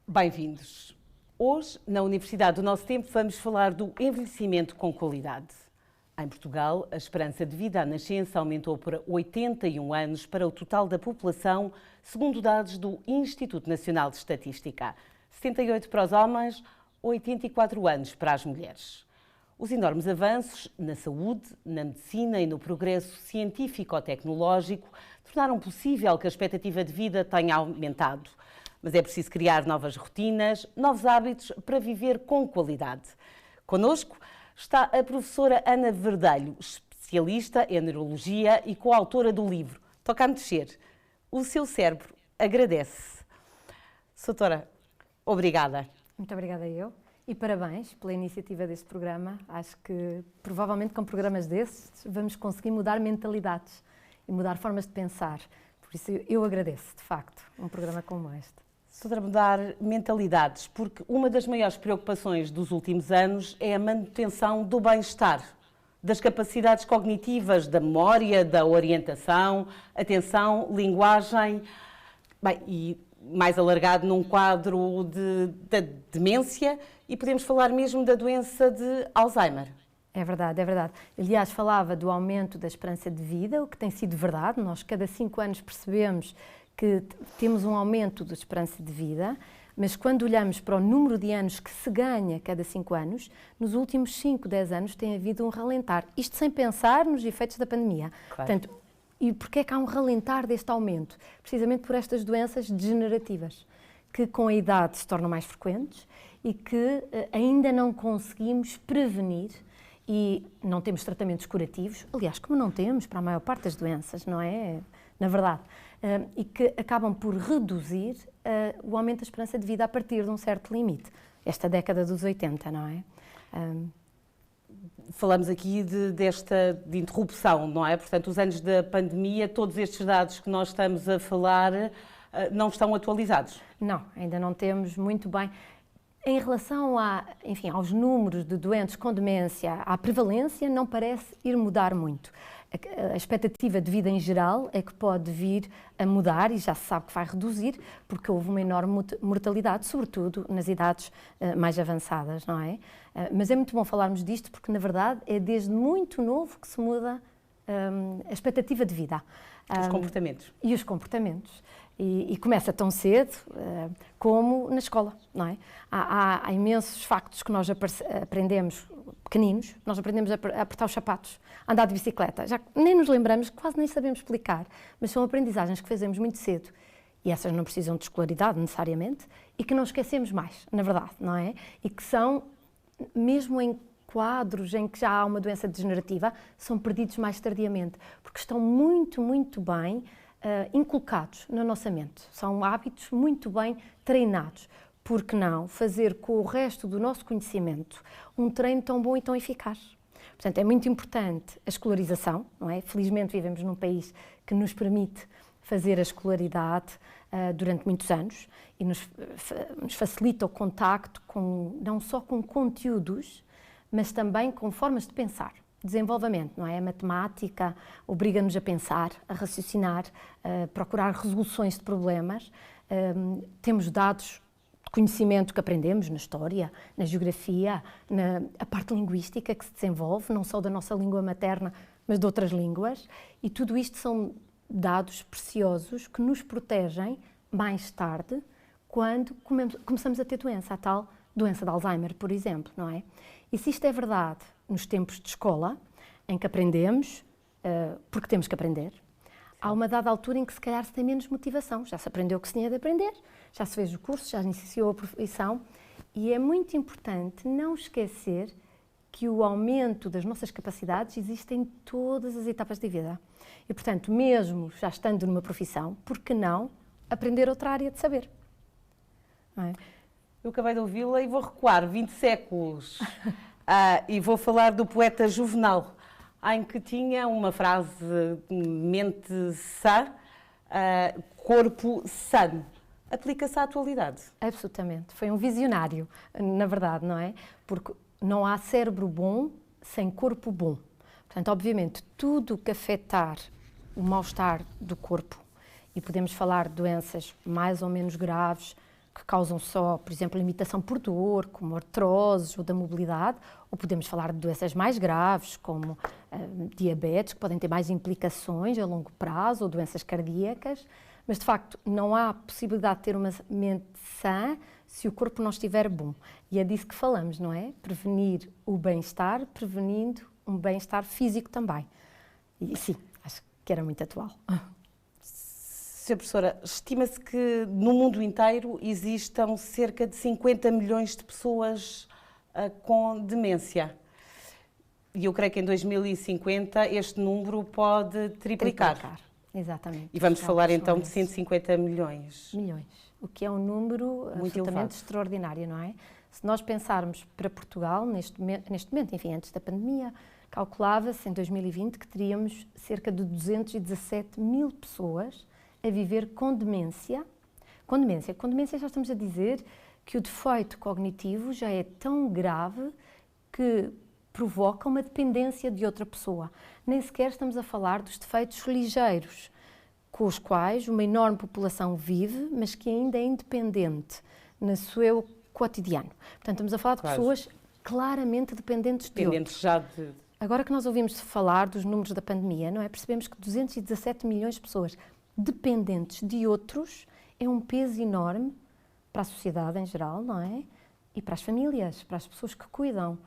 Bem-vindos. Hoje, na Universidade do Nosso Tempo, vamos falar do envelhecimento com qualidade. Em Portugal, a esperança de vida à nascença aumentou para 81 anos para o total da população, segundo dados do Instituto Nacional de Estatística. 78 para os homens, 84 anos para as mulheres. Os enormes avanços na saúde, na medicina e no progresso científico-tecnológico tornaram possível que a expectativa de vida tenha aumentado. Mas é preciso criar novas rotinas, novos hábitos para viver com qualidade. Connosco está a professora Ana Verdelho, especialista em neurologia e coautora do livro Toca a Mexer. O seu cérebro agradece. Doutora, obrigada. Muito obrigada eu e parabéns pela iniciativa deste programa. Acho que provavelmente com programas desses vamos conseguir mudar mentalidades e mudar formas de pensar. Por isso eu agradeço, de facto, um programa como este. Para mudar mentalidades, porque uma das maiores preocupações dos últimos anos é a manutenção do bem-estar, das capacidades cognitivas, da memória, da orientação, atenção, linguagem, e mais alargado num quadro da demência, e podemos falar mesmo da doença de Alzheimer. É verdade, é verdade. Aliás, falava do aumento da esperança de vida, o que tem sido verdade. Nós, cada 5 anos, percebemos que temos um aumento da esperança de vida, mas quando olhamos para o número de anos que se ganha cada 5 anos, nos últimos 5, 10 anos tem havido um ralentar. Isto sem pensar nos efeitos da pandemia. Claro. Portanto, e porquê é que há um ralentar deste aumento? Precisamente por estas doenças degenerativas, que com a idade se tornam mais frequentes e que ainda não conseguimos prevenir e não temos tratamentos curativos, aliás, como não temos para a maior parte das doenças, não é? Na verdade, e que acabam por reduzir o aumento da esperança de vida a partir de um certo limite. Esta década dos 80, não é? Falamos aqui de interrupção, não é? Portanto, os anos da pandemia, todos estes dados que nós estamos a falar não estão atualizados. Não, ainda não temos muito bem. Em relação aos números de doentes com demência, à prevalência, não parece ir mudar muito. A expectativa de vida em geral é que pode vir a mudar e já se sabe que vai reduzir, porque houve uma enorme mortalidade, sobretudo nas idades mais avançadas, não é? Mas é muito bom falarmos disto porque, na verdade, é desde muito novo que se muda a expectativa de vida. Os comportamentos. E os comportamentos. E começa tão cedo como na escola, não é? Há imensos factos que nós aprendemos pequeninos, nós aprendemos a apertar os sapatos, a andar de bicicleta, já nem nos lembramos, quase nem sabemos explicar, mas são aprendizagens que fazemos muito cedo e essas não precisam de escolaridade necessariamente e que não esquecemos mais, na verdade, não é? E que são, mesmo em quadros em que já há uma doença degenerativa, são perdidos mais tardiamente, porque estão muito, muito bem inculcados na nossa mente. São hábitos muito bem treinados. Por que não fazer com o resto do nosso conhecimento um treino tão bom e tão eficaz? Portanto, é muito importante a escolarização, não é? Felizmente vivemos num país que nos permite fazer a escolaridade durante muitos anos e nos facilita o contacto não só com conteúdos, mas também com formas de pensar. Desenvolvimento, não é? A matemática obriga-nos a pensar, a raciocinar, a procurar resoluções de problemas. Temos dados de conhecimento que aprendemos na história, na geografia, a parte linguística que se desenvolve, não só da nossa língua materna, mas de outras línguas. E tudo isto são dados preciosos que nos protegem mais tarde, quando começamos a ter doença, a tal doença de Alzheimer, por exemplo, não é? E se isto é verdade nos tempos de escola, em que aprendemos, porque temos que aprender, há uma dada altura em que se calhar se tem menos motivação, já se aprendeu o que se tinha de aprender, já se fez o curso, já iniciou a profissão, e é muito importante não esquecer que o aumento das nossas capacidades existe em todas as etapas da vida. E, portanto, mesmo já estando numa profissão, por que não aprender outra área de saber? Não é? Eu acabei de ouvi-la e vou recuar 20 séculos e vou falar do poeta Juvenal, em que tinha uma frase: mente sã, corpo sano. Aplica-se à atualidade? Absolutamente. Foi um visionário, na verdade, não é? Porque não há cérebro bom sem corpo bom. Portanto, obviamente, tudo que afetar o mal-estar do corpo, e podemos falar de doenças mais ou menos graves, que causam só, por exemplo, limitação por dor, como artroses ou da mobilidade, ou podemos falar de doenças mais graves, como diabetes, que podem ter mais implicações a longo prazo, ou doenças cardíacas, mas de facto não há possibilidade de ter uma mente sã se o corpo não estiver bom. E é disso que falamos, não é? Prevenir o bem-estar, prevenindo um bem-estar físico também. E sim, acho que era muito atual. Sra. Professora, estima-se que no mundo inteiro existam cerca de 50 milhões de pessoas com demência. E eu creio que em 2050 este número pode triplicar. Exatamente. E vamos falar então de 150 milhões. O que é um número absolutamente extraordinário, não é? Se nós pensarmos para Portugal, neste momento, enfim, antes da pandemia, calculava-se em 2020 que teríamos cerca de 217 mil pessoas a viver com demência. Com demência já estamos a dizer que o defeito cognitivo já é tão grave que provoca uma dependência de outra pessoa. Nem sequer estamos a falar dos defeitos ligeiros, com os quais uma enorme população vive, mas que ainda é independente no seu cotidiano. Portanto, estamos a falar de pessoas claramente dependentes de outros. Agora que nós ouvimos falar dos números da pandemia, não é? Percebemos que 217 milhões de pessoas dependentes de outros é um peso enorme para a sociedade em geral, não é? E para as famílias, para as pessoas que cuidam.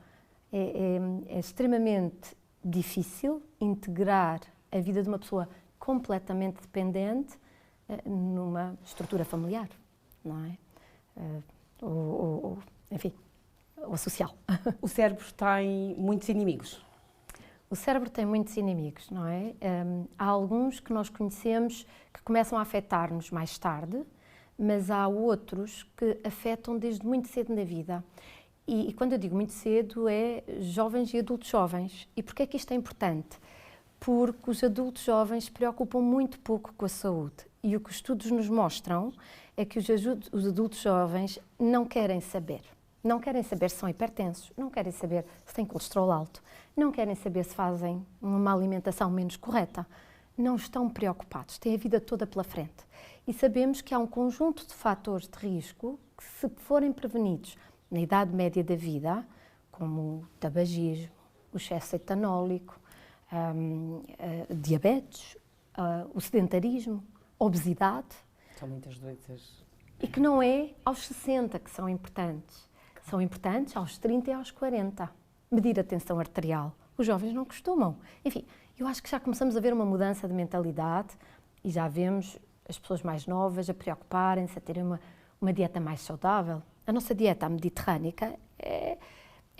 É extremamente difícil integrar a vida de uma pessoa completamente dependente numa estrutura familiar, não é? Enfim, ou social. O cérebro tem muitos inimigos. O cérebro tem muitos inimigos, não é? Há alguns que nós conhecemos que começam a afetar-nos mais tarde, mas há outros que afetam desde muito cedo na vida. E quando eu digo muito cedo, é jovens e adultos jovens. E porquê é que isto é importante? Porque os adultos jovens se preocupam muito pouco com a saúde. E o que os estudos nos mostram é que os adultos jovens não querem saber. Não querem saber se são hipertensos, não querem saber se têm colesterol alto, não querem saber se fazem uma alimentação menos correta. Não estão preocupados, têm a vida toda pela frente. E sabemos que há um conjunto de fatores de risco que, se forem prevenidos na idade média da vida, como o tabagismo, o excesso etanólico, diabetes, o sedentarismo, a obesidade. São muitas doenças. E que não é aos 60 que são importantes. São importantes aos 30 e aos 40. Medir a tensão arterial. Os jovens não costumam. Enfim, eu acho que já começamos a ver uma mudança de mentalidade e já vemos as pessoas mais novas a preocuparem-se, a terem uma dieta mais saudável. A nossa dieta mediterrânica é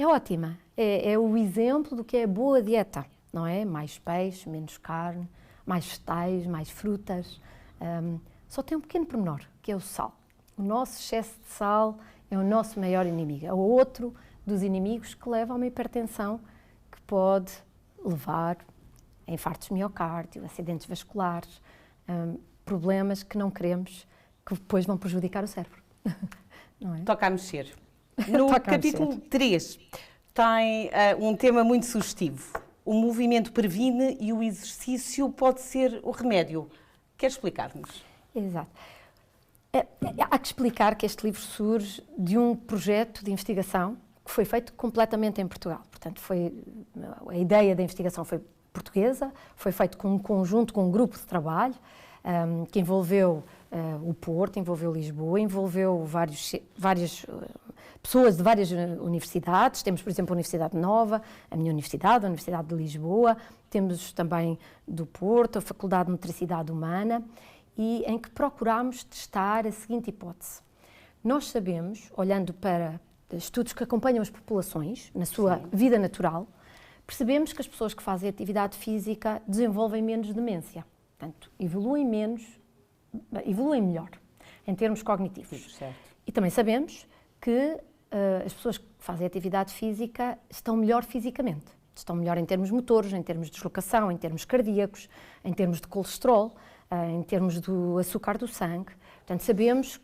ótima. É o exemplo do que é boa dieta, não é? Mais peixe, menos carne, mais vegetais, mais frutas. Só tem um pequeno pormenor, que é o sal. O nosso excesso de sal é o nosso maior inimigo. É o outro dos inimigos que leva a uma hipertensão que pode levar a infartos de miocárdio, acidentes vasculares, problemas que não queremos, que depois vão prejudicar o cérebro. Não é? Toca a mexer. No capítulo 3 tem um tema muito sugestivo. O movimento previne e o exercício pode ser o remédio. Quer explicar-nos? Exato. Há que explicar que este livro surge de um projeto de investigação que foi feito completamente em Portugal. Portanto, a ideia da investigação foi portuguesa, foi feito com um conjunto, com um grupo de trabalho que envolveu o Porto, envolveu Lisboa, envolveu várias pessoas de várias universidades. Temos, por exemplo, a Universidade Nova, a minha universidade, a Universidade de Lisboa, temos também do Porto, a Faculdade de Motricidade Humana, e em que procurámos testar a seguinte hipótese. Nós sabemos, olhando para estudos que acompanham as populações na sua vida natural, percebemos que as pessoas que fazem atividade física desenvolvem menos demência. Portanto, evoluem melhor em termos cognitivos. Certo. E também sabemos que as pessoas que fazem atividade física estão melhor fisicamente. Estão melhor em termos motores, em termos de deslocação, em termos cardíacos, em termos de colesterol, em termos do açúcar do sangue. Portanto, sabemos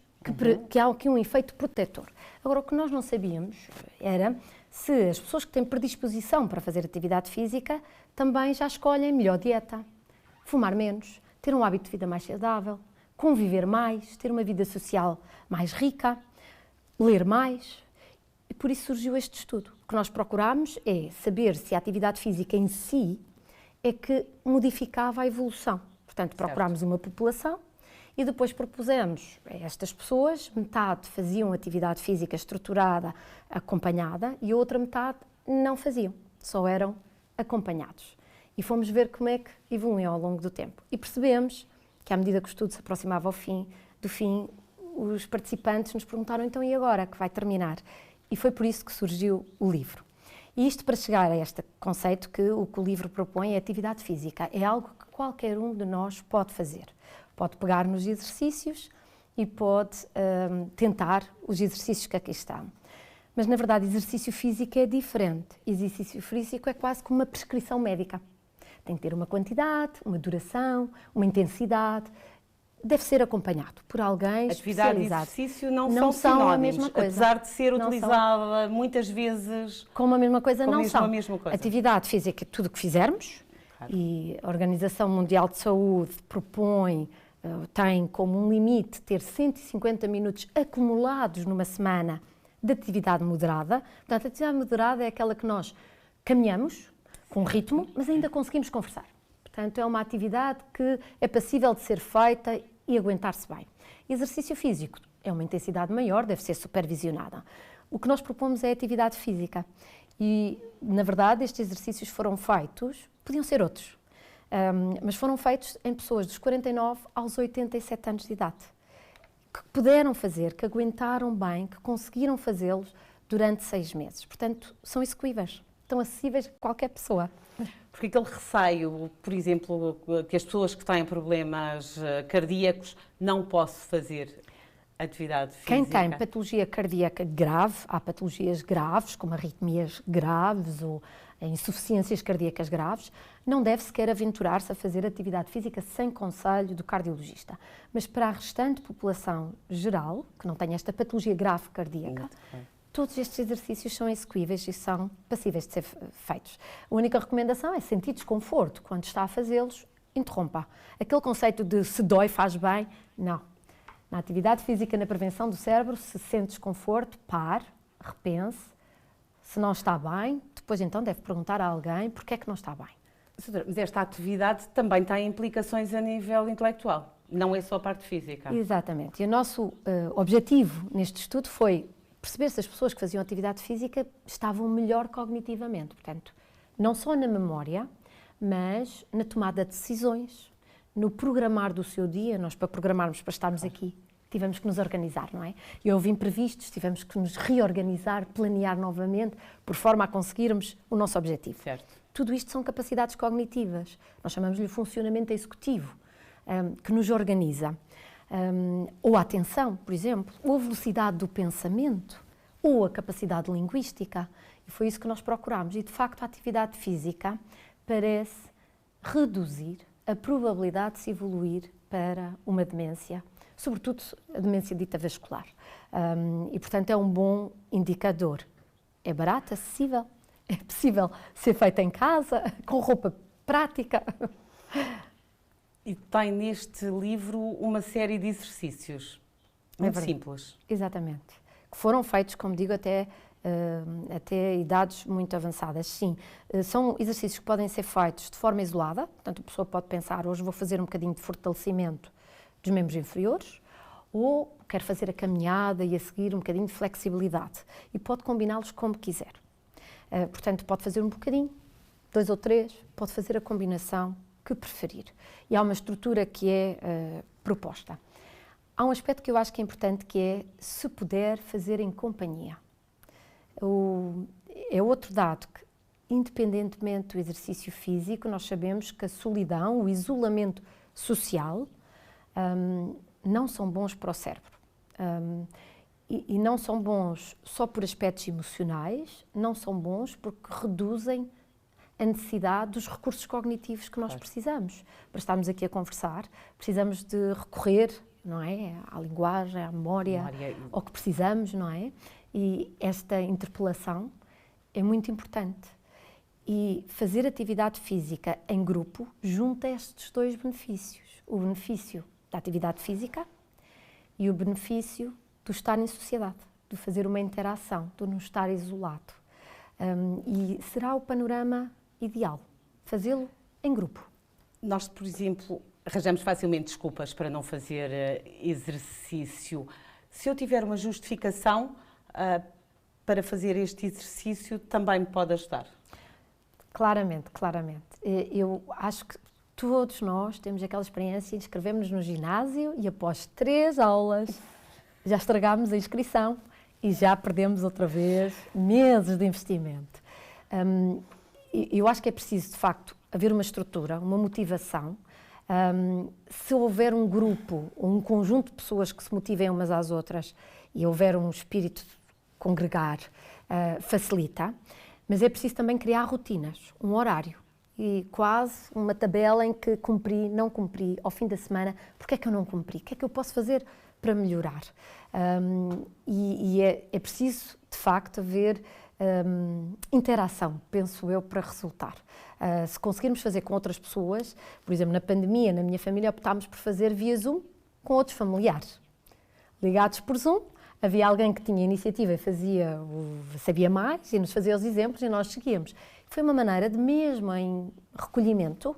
que há aqui um efeito protetor. Agora, o que nós não sabíamos era se as pessoas que têm predisposição para fazer atividade física também já escolhem melhor dieta, fumar menos, ter um hábito de vida mais saudável, conviver mais, ter uma vida social mais rica, ler mais. E por isso surgiu este estudo. O que nós procurámos é saber se a atividade física em si é que modificava a evolução. Portanto, procurámos uma população e depois propusemos a estas pessoas, metade faziam atividade física estruturada, acompanhada, e a outra metade não faziam, só eram acompanhados. E fomos ver como é que evoluíam ao longo do tempo. E percebemos que, à medida que o estudo se aproximava do fim, os participantes nos perguntaram, então, e agora que vai terminar? E foi por isso que surgiu o livro. E isto para chegar a este conceito que o livro propõe é atividade física. É algo que qualquer um de nós pode fazer. Pode pegar nos exercícios e pode tentar os exercícios que aqui estão. Mas, na verdade, exercício físico é diferente. Exercício físico é quase como uma prescrição médica. Tem que ter uma quantidade, uma duração, uma intensidade. Deve ser acompanhado por alguém Atividade especializado. e exercício não são a mesma coisa. Apesar de ser utilizada muitas vezes... Como a mesma coisa, não são. A mesma coisa. Atividade física é tudo o que fizermos. Claro. E a Organização Mundial de Saúde propõe, tem como um limite ter 150 minutos acumulados numa semana de atividade moderada. Portanto, a atividade moderada é aquela que nós caminhamos com ritmo, mas ainda conseguimos conversar. Portanto, é uma atividade que é passível de ser feita e aguentar-se bem. Exercício físico é uma intensidade maior, deve ser supervisionada. O que nós propomos é atividade física. E, na verdade, estes exercícios foram feitos, podiam ser outros, mas foram feitos em pessoas dos 49 aos 87 anos de idade, que puderam fazer, que aguentaram bem, que conseguiram fazê-los durante 6 meses. Portanto, são execuíveis, estão acessíveis a qualquer pessoa. Porque aquele receio, por exemplo, que as pessoas que têm problemas cardíacos não possam fazer atividade física. Quem tem patologia cardíaca grave, há patologias graves, como arritmias graves ou insuficiências cardíacas graves, não deve sequer aventurar-se a fazer atividade física sem conselho do cardiologista. Mas para a restante população geral, que não tem esta patologia grave cardíaca, todos estes exercícios são execuíveis e são passíveis de ser feitos. A única recomendação é sentir desconforto. Quando está a fazê-los, interrompa. Aquele conceito de se dói, faz bem, não. Na atividade física, na prevenção do cérebro, se sente desconforto, pare, repense. Se não está bem, depois então deve perguntar a alguém porque é que não está bem. Mas esta atividade também tem implicações a nível intelectual, não é só a parte física. Exatamente. E o nosso objetivo neste estudo foi perceber se as pessoas que faziam atividade física estavam melhor cognitivamente. Portanto, não só na memória, mas na tomada de decisões, no programar do seu dia. Nós, para programarmos, para estarmos aqui, tivemos que nos organizar, não é? E houve imprevistos, tivemos que nos reorganizar, planear novamente, por forma a conseguirmos o nosso objetivo. Certo. Tudo isto são capacidades cognitivas. Nós chamamos-lhe o funcionamento executivo, que nos organiza. Ou a atenção, por exemplo, ou a velocidade do pensamento, ou a capacidade linguística. E foi isso que nós procurámos. E, de facto, a atividade física parece reduzir a probabilidade de se evoluir para uma demência, sobretudo a demência dita vascular. E, portanto, é um bom indicador. É barato, acessível, é possível ser feita em casa, com roupa prática. E tem neste livro uma série de exercícios muito simples. Exatamente. Que foram feitos, como digo, até idades muito avançadas. Sim, são exercícios que podem ser feitos de forma isolada. Portanto, a pessoa pode pensar, hoje vou fazer um bocadinho de fortalecimento dos membros inferiores, ou quer fazer a caminhada e a seguir um bocadinho de flexibilidade. E pode combiná-los como quiser. Portanto, pode fazer um bocadinho, 2 ou 3, pode fazer a combinação que preferir. E há uma estrutura que é proposta. Há um aspecto que eu acho que é importante, que é, se puder, fazer em companhia. É outro dado que, independentemente do exercício físico, nós sabemos que a solidão, o isolamento social, não são bons para o cérebro. E não são bons só por aspectos emocionais, não são bons porque reduzem a necessidade dos recursos cognitivos que nós precisamos. Para estarmos aqui a conversar, precisamos de recorrer, não é, à linguagem, à memória, ao que precisamos, não é? E esta interpelação é muito importante. E fazer atividade física em grupo junta estes 2 benefícios. O benefício da atividade física e o benefício do estar em sociedade, de fazer uma interação, de não estar isolado. E será o panorama ideal, fazê-lo em grupo. Nós, por exemplo, arranjamos facilmente desculpas para não fazer exercício. Se eu tiver uma justificação para fazer este exercício, também me pode ajudar? Claramente, claramente. Eu acho que todos nós temos aquela experiência de inscrevemos-nos no ginásio e após 3 aulas já estragámos a inscrição e já perdemos outra vez meses de investimento. Eu acho que é preciso, de facto, haver uma estrutura, uma motivação. Se houver um grupo, um conjunto de pessoas que se motivem umas às outras e houver um espírito de congregar, facilita. Mas é preciso também criar rotinas, um horário e quase uma tabela em que cumpri, não cumpri, ao fim da semana, porque é que eu não cumpri? O que é que eu posso fazer para melhorar? É preciso, de facto, haver interação, penso eu, para resultar. Se conseguirmos fazer com outras pessoas, por exemplo, na pandemia, na minha família, optámos por fazer via Zoom com outros familiares. Ligados por Zoom, havia alguém que tinha iniciativa e sabia mais e nos fazia os exemplos e nós seguíamos. Foi uma maneira de, mesmo em recolhimento,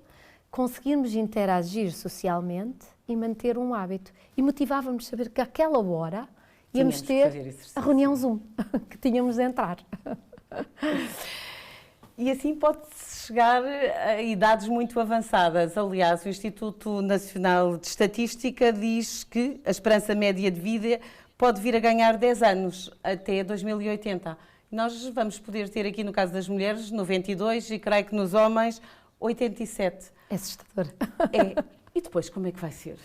conseguirmos interagir socialmente e manter um hábito. E motivávamos a saber que àquela hora íamos ter a reunião Zoom, que tínhamos de entrar. E assim pode-se chegar a idades muito avançadas. Aliás, o Instituto Nacional de Estatística diz que a esperança média de vida pode vir a ganhar 10 anos, até 2080. Nós vamos poder ter aqui, no caso das mulheres, 92 e creio que nos homens, 87. É assustador. É. E depois, como é que vai ser?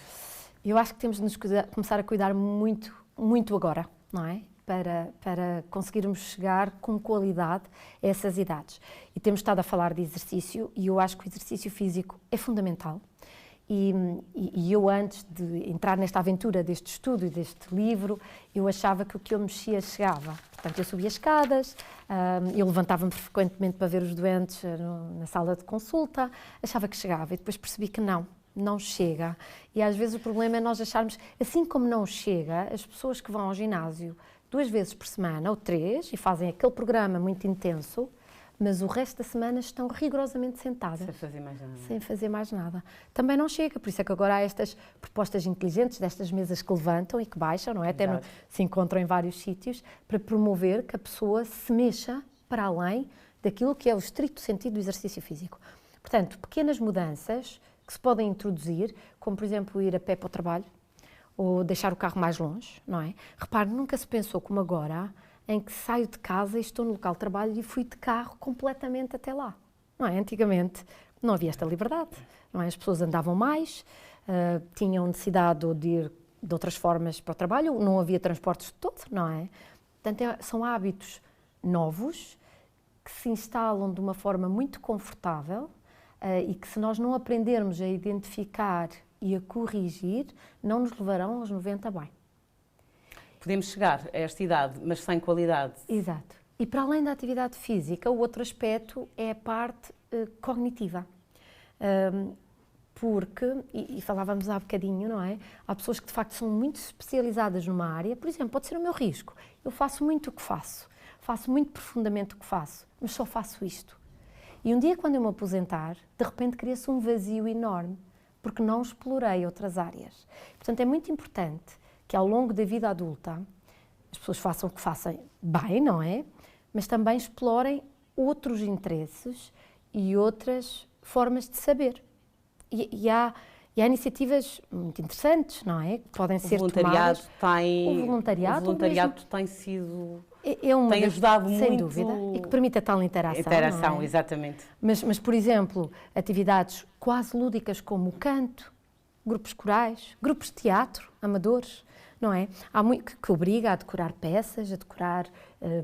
Eu acho que temos de nos começar a cuidar muito, muito agora, não é? Para conseguirmos chegar com qualidade a essas idades. E temos estado a falar de exercício e eu acho que o exercício físico é fundamental. E eu, antes de entrar nesta aventura deste estudo e deste livro, eu achava que o que eu mexia chegava. Portanto, eu subia escadas, eu levantava-me frequentemente para ver os doentes na sala de consulta, achava que chegava e depois percebi que não chega. E às vezes o problema é nós acharmos, assim como não chega, as pessoas que vão ao ginásio 2 vezes por semana ou 3 e fazem aquele programa muito intenso, mas o resto da semana estão rigorosamente sentadas. Sem fazer mais nada. Sem fazer mais nada. Também não chega, por isso é que agora há estas propostas inteligentes, destas mesas que levantam e que baixam, não é? Até se encontram em vários sítios, para promover que a pessoa se mexa para além daquilo que é o estrito sentido do exercício físico. Portanto, pequenas mudanças que se podem introduzir, como por exemplo ir a pé para o trabalho, ou deixar o carro mais longe, não é? Repare, nunca se pensou como agora, em que saio de casa e estou no local de trabalho e fui de carro completamente até lá. Não é? Antigamente não havia esta liberdade, não é? As pessoas andavam mais, tinham necessidade de ir de outras formas para o trabalho, não havia transportes de todo, não é? Portanto, são hábitos novos que se instalam de uma forma muito confortável e que, se nós não aprendermos a identificar e a corrigir, não nos levarão aos 90 bem. Podemos chegar a esta idade, mas sem qualidade. Exato. E para além da atividade física, o outro aspecto é a parte cognitiva. Porque, e falávamos há bocadinho, não é? Há pessoas que de facto são muito especializadas numa área, por exemplo, pode ser o meu risco. Eu faço muito o que faço muito profundamente o que faço, mas só faço isto. E um dia, quando eu me aposentar, de repente cria-se um vazio enorme, porque não explorei outras áreas. Portanto, é muito importante que ao longo da vida adulta as pessoas façam o que façam bem, não é? Mas também explorem outros interesses e outras formas de saber. E há iniciativas muito interessantes, não é? Que podem ser tomadas. O voluntariado tem sido... tem ajudado muito. Sem dúvida. E que permite a tal interação. Interação, não é? Exatamente. Mas, por exemplo, atividades quase lúdicas como o canto, grupos corais, grupos de teatro, amadores, não é? Há muito que obriga a decorar peças, a decorar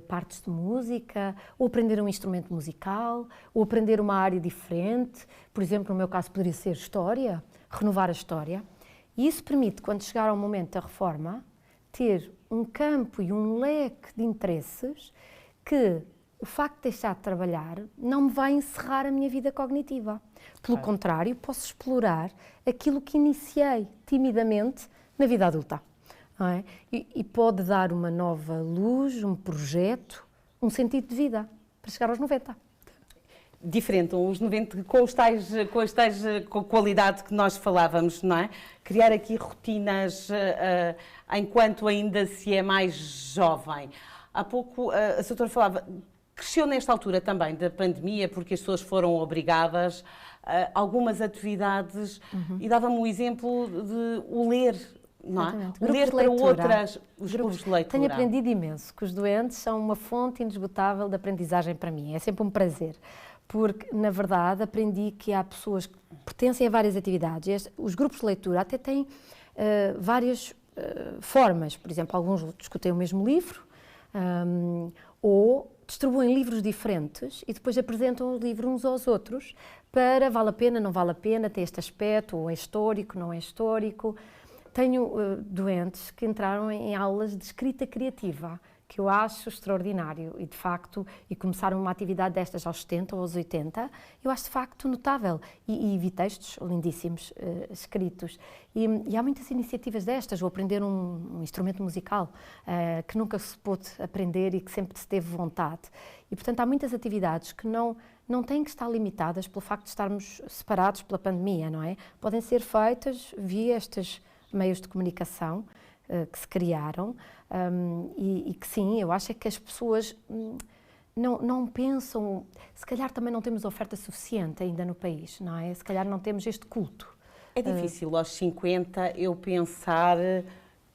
partes de música, ou aprender um instrumento musical, ou aprender uma área diferente. Por exemplo, no meu caso poderia ser história, renovar a história. E isso permite, quando chegar ao momento da reforma, ter um campo e um leque de interesses que o facto de deixar de trabalhar não me vai encerrar a minha vida cognitiva. Pelo contrário, posso explorar aquilo que iniciei timidamente na vida adulta. Não é? E pode dar uma nova luz, um projeto, um sentido de vida para chegar aos 90. Diferente, os 90 com a qualidade que nós falávamos, não é? Criar aqui rotinas enquanto ainda se é mais jovem. Há pouco a doutora falava, cresceu nesta altura também da pandemia, porque as pessoas foram obrigadas a algumas atividades e dava-me o exemplo de o ler. Não é? Ler para outras, os grupos de leitura. Tenho aprendido imenso, que os doentes são uma fonte inesgotável de aprendizagem para mim. É sempre um prazer, porque, na verdade, aprendi que há pessoas que pertencem a várias atividades. Os grupos de leitura até têm várias formas. Por exemplo, alguns discutem o mesmo livro ou distribuem livros diferentes e depois apresentam os livros uns aos outros para vale a pena, não vale a pena, tem este aspecto, ou é histórico, não é histórico. Tenho doentes que entraram em aulas de escrita criativa, que eu acho extraordinário e, de facto, e começaram uma atividade destas aos 70 ou aos 80, eu acho, de facto, notável. E vi textos lindíssimos escritos. E há muitas iniciativas destas, ou aprender um instrumento musical, que nunca se pôde aprender e que sempre se teve vontade. E, portanto, há muitas atividades que não têm que estar limitadas pelo facto de estarmos separados pela pandemia, não é? Podem ser feitas via estes meios de comunicação que se criaram e que sim, eu acho é que as pessoas não pensam, se calhar também não temos oferta suficiente ainda no país, não é? Se calhar não temos este culto. É difícil aos 50 eu pensar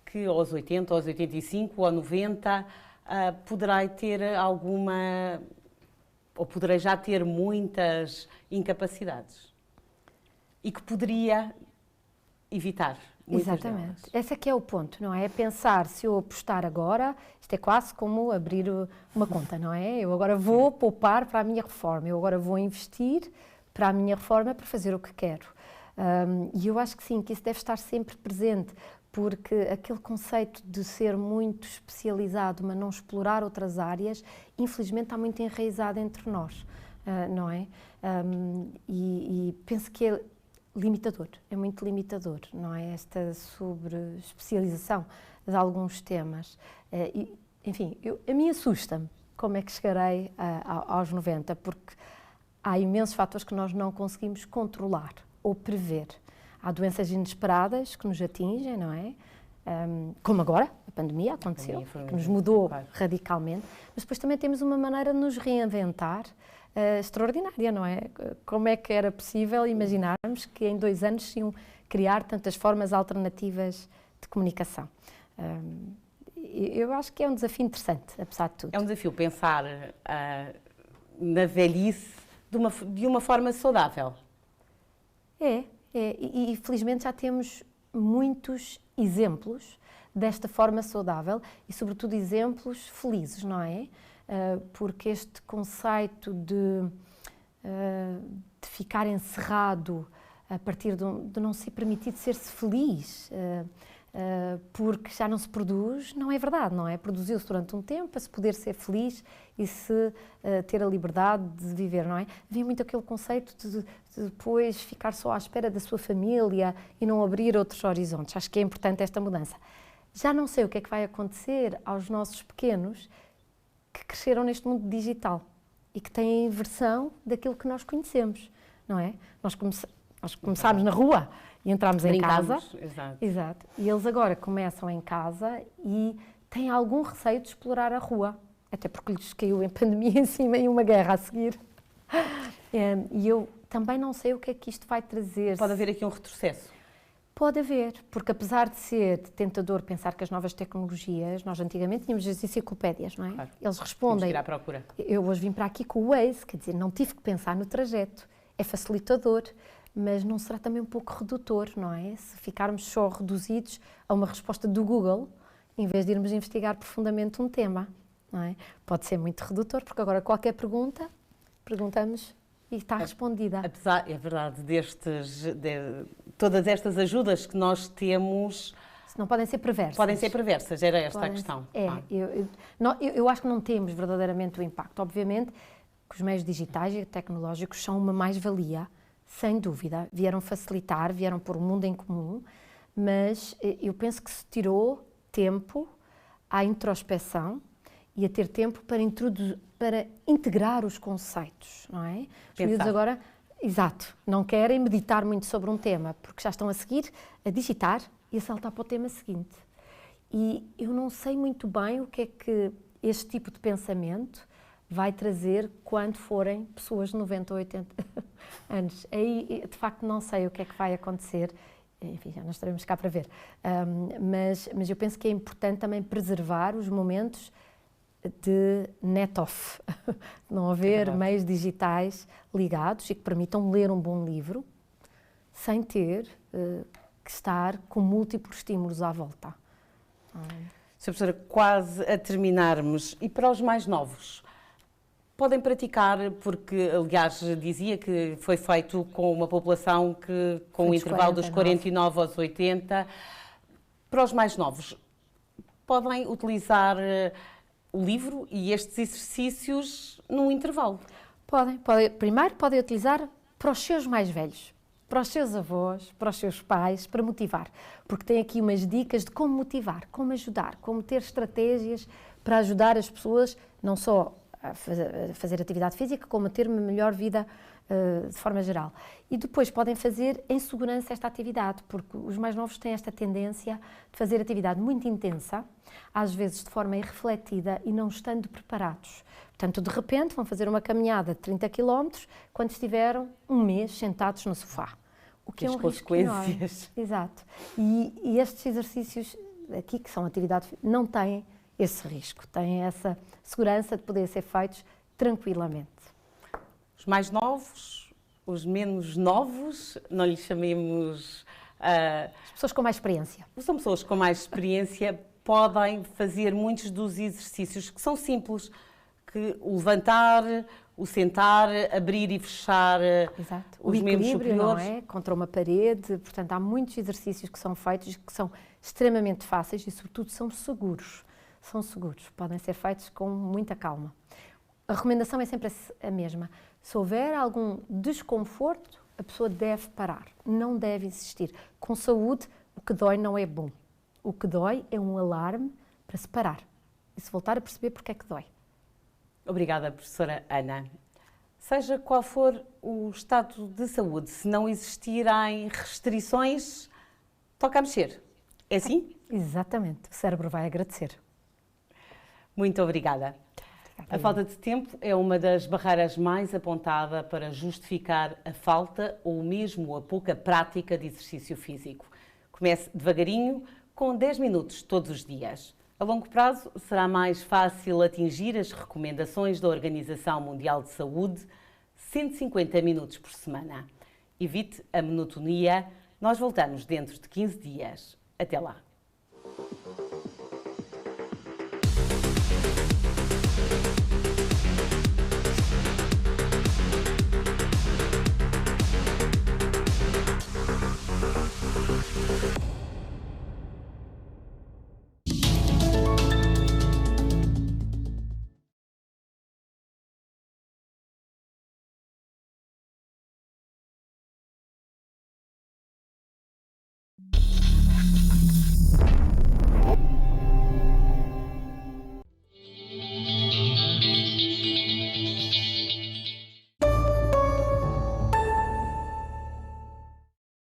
que aos 80, aos 85 ou 90 poderei ter alguma, ou poderei já ter muitas incapacidades e que poderia evitar. Exatamente. Esse é que é o ponto, não é? É pensar, se eu apostar agora, isto é quase como abrir uma conta, não é? Eu agora vou poupar para a minha reforma, eu agora vou investir para a minha reforma para fazer o que quero. E eu acho que sim, que isso deve estar sempre presente, porque aquele conceito de ser muito especializado, mas não explorar outras áreas, infelizmente está muito enraizado entre nós, não é? E penso que é limitador, é muito limitador, não é? Esta sobre-especialização de alguns temas. Enfim, a mim assusta-me como é que chegarei aos 90, porque há imensos fatores que nós não conseguimos controlar ou prever. Há doenças inesperadas que nos atingem, não é? Como agora, a pandemia aconteceu, que nos mudou radicalmente, mas depois também temos uma maneira de nos reinventar extraordinária, não é? Como é que era possível imaginarmos que em 2 anos se iam criar tantas formas alternativas de comunicação? Eu acho que é um desafio interessante, apesar de tudo. É um desafio pensar na velhice de uma forma saudável. E felizmente já temos muitos exemplos desta forma saudável e, sobretudo, exemplos felizes, não é? Porque este conceito de ficar encerrado a partir de não ser permitido ser-se feliz, porque já não se produz, não é verdade, não é? Produziu-se durante um tempo para se poder ser feliz e se ter a liberdade de viver, não é? Havia muito aquele conceito de depois ficar só à espera da sua família e não abrir outros horizontes. Acho que é importante esta mudança. Já não sei o que é que vai acontecer aos nossos pequenos que cresceram neste mundo digital e que têm a inversão daquilo que nós conhecemos, não é? Nós começámos na rua e entramos em casa. Exato. E eles agora começam em casa e têm algum receio de explorar a rua, até porque lhes caiu em pandemia em cima e uma guerra a seguir. E eu também não sei o que é que isto vai trazer. Pode haver aqui um retrocesso. Pode haver, porque apesar de ser tentador pensar que as novas tecnologias, nós antigamente tínhamos as enciclopédias, não é? Claro. Eles respondem. Ir à procura. Eu hoje vim para aqui com o Waze, quer dizer, não tive que pensar no trajeto. É facilitador, mas não será também um pouco redutor, não é? Se ficarmos só reduzidos a uma resposta do Google, em vez de irmos investigar profundamente um tema, não é? Pode ser muito redutor, porque agora qualquer pergunta, perguntamos e está respondida. Apesar, é verdade, todas estas ajudas que nós temos não podem ser perversas. Podem ser perversas, era esta a Podem- questão. É, Ah. eu acho que não temos verdadeiramente o impacto. Obviamente que os meios digitais e tecnológicos são uma mais-valia, sem dúvida. Vieram facilitar, vieram pôr o mundo em comum, mas eu penso que se tirou tempo à introspeção e a ter tempo para integrar os conceitos, não é? Os Pensar. miúdos agora, exato, não querem meditar muito sobre um tema, porque já estão a seguir, a digitar e a saltar para o tema seguinte. E eu não sei muito bem o que é que este tipo de pensamento vai trazer quando forem pessoas de 90 ou 80 anos. Aí, de facto, não sei o que é que vai acontecer. Enfim, já nós estaremos cá para ver. Mas eu penso que é importante também preservar os momentos de net off, não haver verdade. meios digitais ligados e que permitam ler um bom livro sem ter que estar com múltiplos estímulos à volta. Sra. Professora, quase a terminarmos. E para os mais novos? Podem praticar, porque, aliás, dizia que foi feito com uma população que, com Foi o dos intervalo dos 49 49 aos 80. Para os mais novos, podem utilizar o livro e estes exercícios num intervalo. Primeiro podem utilizar para os seus mais velhos, para os seus avós, para os seus pais, para motivar, porque tem aqui umas dicas de como motivar, como ajudar, como ter estratégias para ajudar as pessoas, não só a fazer atividade física, como a ter uma melhor vida de forma geral. E depois podem fazer em segurança esta atividade, porque os mais novos têm esta tendência de fazer atividade muito intensa, às vezes de forma irrefletida e não estando preparados. Portanto, de repente vão fazer uma caminhada de 30 km quando estiveram um mês sentados no sofá. O que é um risco enorme. Consequências. Exato. E estes exercícios aqui, que são atividade, não têm esse risco, têm essa segurança de poder ser feitos tranquilamente. Os mais novos, os menos novos, não lhes chamemos... As pessoas com mais experiência. São pessoas com mais experiência, podem fazer muitos dos exercícios que são simples, que o levantar, o sentar, abrir e fechar Exato. os O membros equilíbrio, superiores. não é? Contra uma parede, portanto há muitos exercícios que são feitos que são extremamente fáceis e sobretudo são seguros. São seguros, podem ser feitos com muita calma. A recomendação é sempre a mesma. Se houver algum desconforto, a pessoa deve parar, não deve insistir. Com saúde, o que dói não é bom. O que dói é um alarme para se parar e se voltar a perceber porque é que dói. Obrigada, professora Ana. Seja qual for o estado de saúde, se não existirem restrições, toca a mexer. É assim? Exatamente, o cérebro vai agradecer. Muito obrigada. A falta de tempo é uma das barreiras mais apontada para justificar a falta ou mesmo a pouca prática de exercício físico. Comece devagarinho, com 10 minutos todos os dias. A longo prazo, será mais fácil atingir as recomendações da Organização Mundial de Saúde, 150 minutos por semana. Evite a monotonia. Nós voltamos dentro de 15 dias. Até lá.